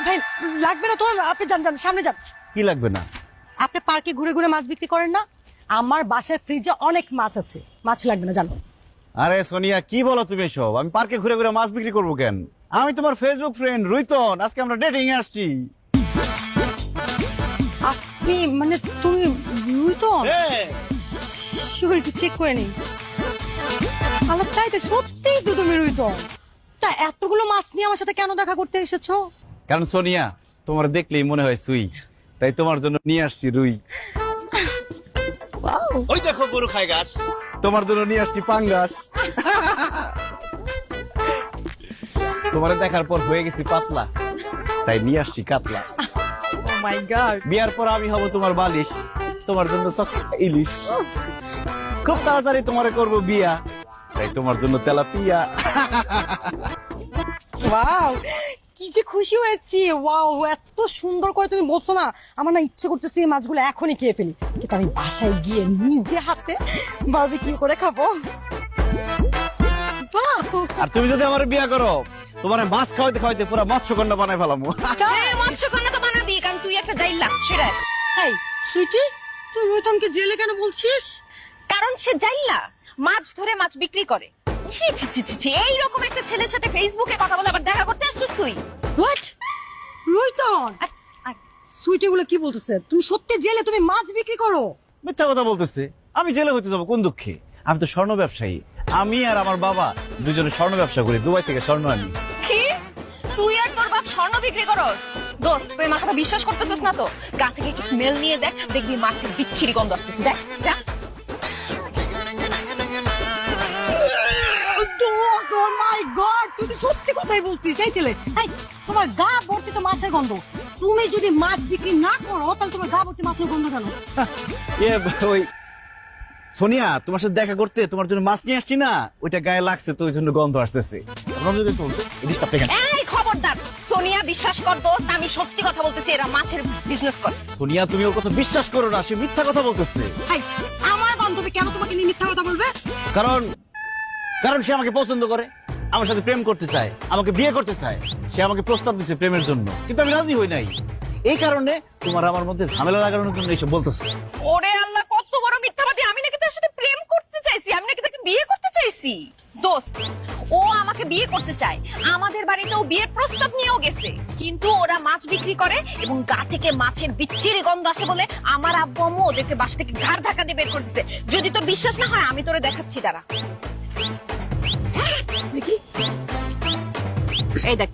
ভাই লাগবে না তোমার, আপনি যান যান সামনে যান। কি লাগবে না? আপনি পার্কে ঘুরে ঘুরে মাছ বিক্রি করেন না? আমার বাসার ফ্রিজে অনেক মাছ আছে, মাছ লাগবে না জানো। আরে সোনিয়া কি বলো তুমি এসব? আমি পার্কে ঘুরে ঘুরে মাছ বিক্রি করবো কেন? আমি তোমার ফেসবুক ফ্রেন্ড রুইতন, আজকে আমরা ডেটিং এ আসছি। আপনি মানে তুমি রুইতন? একটু চেক করে নিন। আমার তাই তো, সত্যিই তো তুমি রুইতন। তা এতগুলো মাছ নিয়ে আমার সাথে কেন দেখা করতে এসেছো? কারণ সোনিয়া তোমার দেখলেই মনে হয় সুই, তাই তোমার জন্য নিয়ে আসছি রুই। ওই দেখো গরু খায় ঘাস, তোমার জন্য নিয়ে আসছি পাঙ্গাস। তোমার দেখার পর হয়ে গেছি পাতলা, তাই নিয়ে আসছি কাতলা। ও মাই গড। বিয়ার পর আমি হব তোমার বালিশ, তোমার জন্য চকচকা ইলিশ। খুব তাড়াতাড়ি তোমারে করব বিয়া, তাই তোমার জন্য তেলাপিয়া। ওয়াও, কি যে খুশি হয়েছি। ওয়াও, এত সুন্দর করে তুমি বলছো না, আমার না ইচ্ছে করতেছে এই মাছগুলো এখনই খেয়ে ফেলি, কিন্তু আমি বাসায় গিয়ে নিজে হাতে বারবিকিউ করে খাবো। আর তুমি যদি আমার বিয়া করো, তোমার মাছ খাওয়াইতে খাওয়াইতে পুরো মৎস্যকন্যা বানাই ফেলামু। মৎস্যকন্যা তো বানাবি, কারণ তুই একটা জাইলা সেটা। এই সুইটি, তুই রোহিতনকে জেলে কেন বলছিস? কারণ সে জাইলা, মাছ ধরে মাছ বিক্রি করে। ছি ছি ছি ছি ছি, এইরকম একটা ছেলের সাথে ফেসবুকে কথা বলে আবার দেখা করতে আসছিস তুই? হোয়াট? রোহিতন, সুইটি গুলো কি বলতেছে? তুমি সত্যি জেলে, তুমি মাছ বিক্রি করো? মিথ্যা কথা বলতেছে। আমি জেলে হইতে যাবো কোন দুঃখে? আমি তো স্বর্ণ ব্যবসায়ী। আমি আর আমার বাবা দুজনে স্বর্ণ ব্যবসা করি, দুবাই থেকে স্বর্ণ আনি। কি তুই আর তোর বাপ স্বর্ণ বিক্রি করস? দোস্ত তুই আমার কথা বিশ্বাস করতেছিস না তো? গা থেকে একটু স্মেল নিয়ে দেখ, দেখবি মাছের বিচ্ছিরি গন্ধ আসতেছে। দেখ দেখ। Oh my God, তুই তো সত্যি কথাই বলছিস। এই ছেলে, এই তোমার গা ভর্তি তো মাছের গন্ধ। তুমি যদি মাছ বিক্রি না করো তাহলে তোমার গা ভর্তি মাছের গন্ধ কেন? ওই সোনিয়া, তোমার সাথে দেখা করতে তোমার জন্য মাছ নিয়ে আসছি না, ওইটা গায়ে লাগছে তো ওই জন্য গন্ধ আসতেছে। এই খবরদার, সোনিয়া বিশ্বাস কর দোস্ত, আমি সত্যি কথা বলতেছি, এরা মাছের বিজনেস করে। সোনিয়া তুমি ওর কথা বিশ্বাস করো না, সে মিথ্যা কথা বলতেছে। এই, আমার বান্ধবী কেন তোমাকে নিয়ে মিথ্যা কথা বলবে? কারণ কারণ সে আমাকে পছন্দ করে, আমার সাথে প্রেম করতে চায়, আমাকে বিয়ে করতে চায়। সে আমাকে প্রস্তাব দিচ্ছে প্রেমের জন্য, কিন্তু আমি রাজি হই নাই। এই কারণে তোমার আমার মধ্যে ঝামেলা লাগানোর জন্য এইসব বলতেছে। ওরে আল্লাহ, কত বড় মিথ্যাবাদী! আমি নাকি তার সাথে প্রেম করতে চাইছি, আমি নাকি তাকে বিয়ে করতে চাইছি। দোস্ত, ও আমাকে বিয়ে করতে চায়, আমাদের বাড়িতেও বিয়ের প্রস্তাব নিয়েও গেছে, কিন্তু ওরা মাছ বিক্রি করে এবং গা থেকে মাছের বিচ্ছিরি গন্ধ আসে বলে আমার আব্বু আম্মু ওদেরকে বাসা থেকে ঘাড় ধাক্কা দিয়ে বের করে দিছে। যদি তোর বিশ্বাস না হয় আমি তোরে দেখাচ্ছি, দাঁড়া। দেখি। এই দেখ।